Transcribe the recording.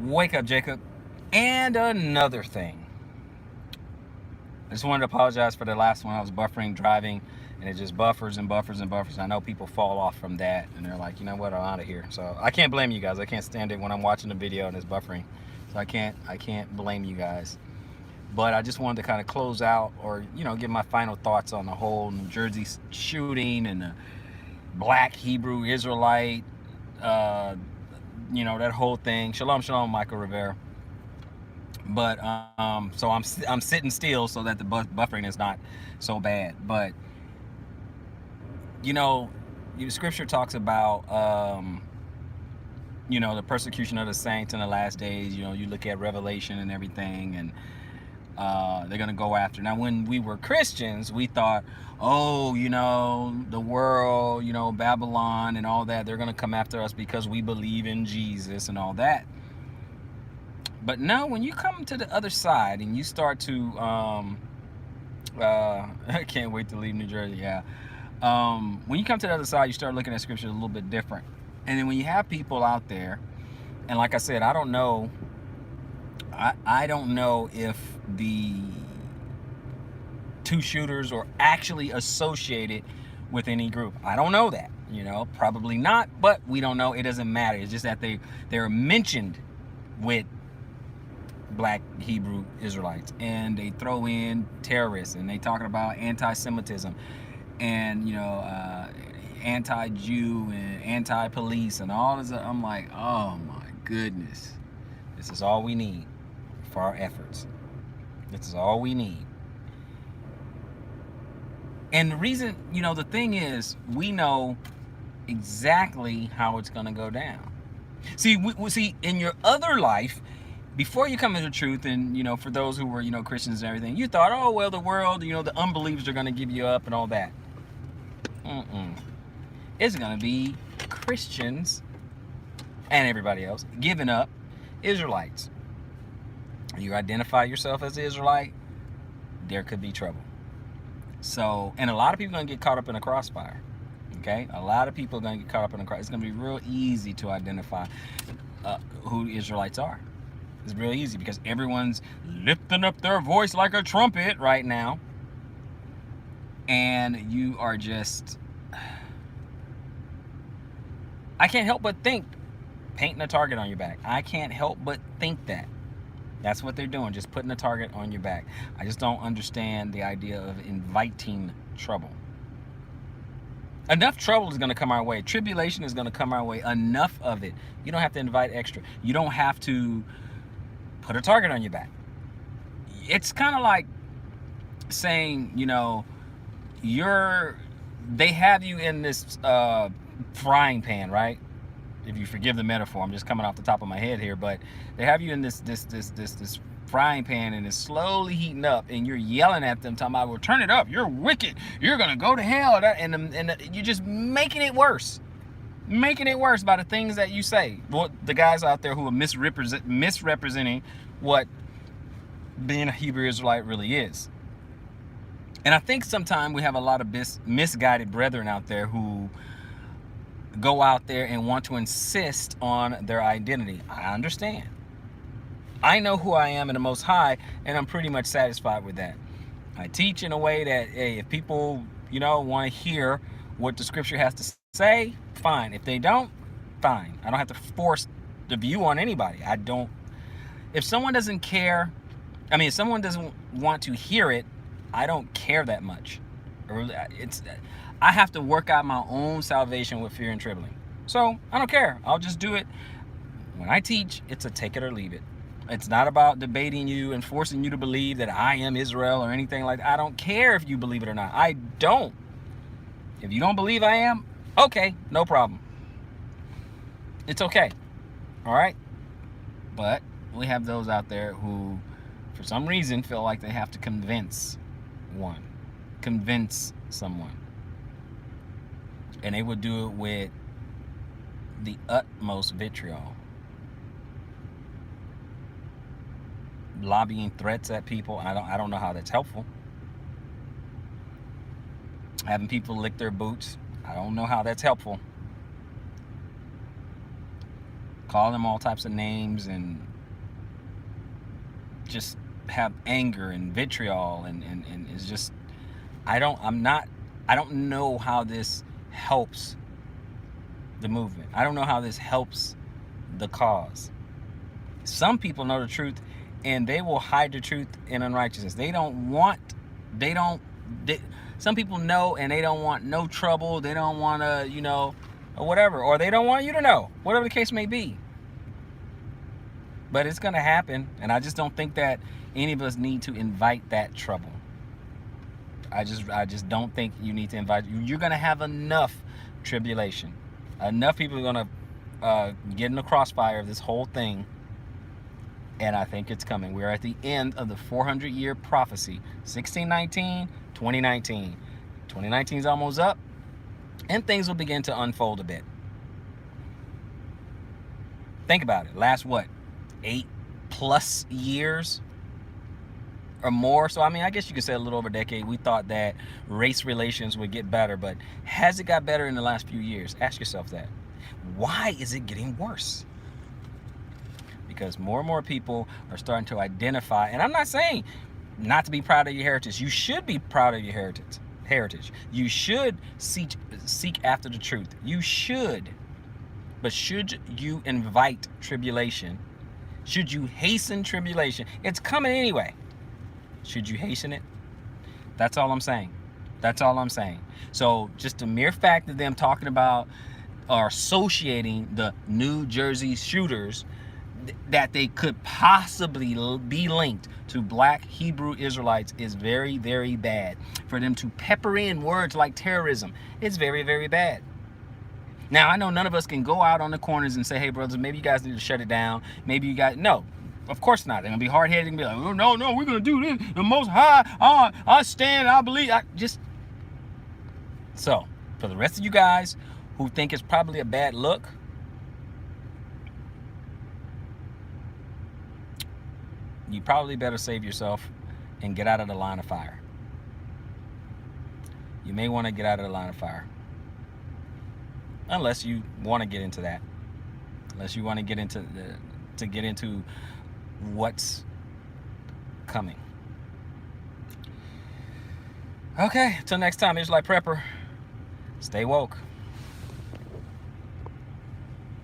Wake up, Jacob. And another thing. I just wanted to apologize for the last one. I was buffering driving, and it just buffers and buffers and buffers. I know people fall off from that, and they're like, you know what, I'm out of here. So I can't blame you guys. I can't stand it when I'm watching the video and it's buffering. So I can't blame you guys. But I just wanted to kind of close out, or give my final thoughts on the whole New Jersey shooting and the black Hebrew Israelite, uh, that whole thing. Shalom, shalom, Michael Rivera. But so I'm sitting still so that the buffering is not so bad. But you know, Scripture talks about the persecution of the saints in the last days. You look at Revelation and everything, and they're gonna go after. Now, when we were Christians, we thought, oh, the world, Babylon and all that, they're gonna come after us because we believe in Jesus and all that. But no, when you come to the other side and you start to, I can't wait to leave New Jersey. Yeah. When you come to the other side, you start looking at scripture a little bit different. And then when you have people out there, and like I said, I don't know if the two shooters are actually associated with any group. I don't know that. Probably not, but we don't know. It doesn't matter. It's just that they're mentioned with black Hebrew Israelites, and they throw in terrorists, and they talking about anti-Semitism, and anti-Jew and anti-police and all this. I'm like, oh my goodness, this is all we need for our efforts. This is all we need. And the reason, the thing is, we know exactly how it's going to go down. See, we see in your other life, before you come into the truth, and for those who were Christians and everything, you thought, oh well, the world, the unbelievers are going to give you up and all that. It's going to be Christians and everybody else giving up Israelites. You identify yourself as an Israelite, there could be trouble. So, and a lot of people are going to get caught up in a crossfire. Okay, a lot of people are going to get caught up in a crossfire. It's going to be real easy to identify who Israelites are. It's real easy because everyone's lifting up their voice like a trumpet right now. And you are just, I can't help but think, painting a target on your back. I can't help but think that. That's what they're doing, just putting a target on your back. I just don't understand the idea of inviting trouble. Enough trouble is going to come our way. Tribulation is going to come our way. Enough of it. You don't have to invite extra. You don't have to put a target on your back. It's kind of like saying, they have you in this frying pan, right? If you forgive the metaphor, I'm just coming off the top of my head here, but they have you in this frying pan, and it's slowly heating up, and you're yelling at them, talking about, well, turn it up, you're wicked, you're gonna go to hell, and you're just making it worse by the things that you say. Well, the guys out there who are misrepresenting what being a Hebrew Israelite really is. And I think sometimes we have a lot of misguided brethren out there who go out there and want to insist on their identity. I understand. I know who I am in the Most High, and I'm pretty much satisfied with that. I teach in a way that, hey, if people, want to hear what the scripture has to say, fine. If they don't, fine. I don't have to force the view on anybody. I don't. If someone doesn't care, if someone doesn't want to hear it, I don't care that much. I have to work out my own salvation with fear and trembling. So I don't care. I'll just do it. When I teach, it's a take it or leave it. It's not about debating you and forcing you to believe that I am Israel or anything like that. I don't care if you believe it or not. I don't. If you don't believe I am, okay, no problem. It's okay. All right? But we have those out there who, for some reason, feel like they have to convince someone. And they would do it with the utmost vitriol. Lobbying threats at people. I don't know how that's helpful. Having people lick their boots. I don't know how that's helpful. Calling them all types of names and just have anger and vitriol, and it's just, I don't know how this helps the movement. I don't know how this helps the cause. Some people know the truth, and they will hide the truth in unrighteousness. Some people know, and they don't want no trouble. They don't want to, or whatever, or they don't want you to know, whatever the case may be. But it's going to happen, and I just don't think that any of us need to invite that trouble. I just don't think you need to invite. You're going to have enough tribulation. Enough people are going to get in the crossfire of this whole thing, and I think it's coming. We're at the end of the 400-year prophecy. 1619, 2019. 2019 is almost up, and things will begin to unfold a bit. Think about it. Last, 8+ years or more? So, I guess you could say a little over a decade, we thought that race relations would get better, but has it got better in the last few years? Ask yourself that. Why is it getting worse? Because more and more people are starting to identify, and I'm not saying not to be proud of your heritage. You should be proud of your heritage. You should seek after the truth. You should. But should you invite tribulation? Should you hasten tribulation? It's coming anyway. Should you hasten it? That's all I'm saying. That's all I'm saying. So just the mere fact of them talking about or associating the New Jersey shooters, that they could possibly be linked to black Hebrew Israelites, is very, very bad. For them to pepper in words like terrorism, it's very, very bad. Now, I know none of us can go out on the corners and say, hey, brothers, maybe you guys need to shut it down. Maybe you guys, no, of course not. They're going to be hard-headed and be like, oh, no, we're going to do this. The Most High, I stand, I believe. So, for the rest of you guys who think it's probably a bad look, you probably better save yourself and get out of the line of fire. You may want to get out of the line of fire. Unless you want to get into that. Unless you want to get into what's coming. Okay, until next time, Israelite Prepper. Stay woke.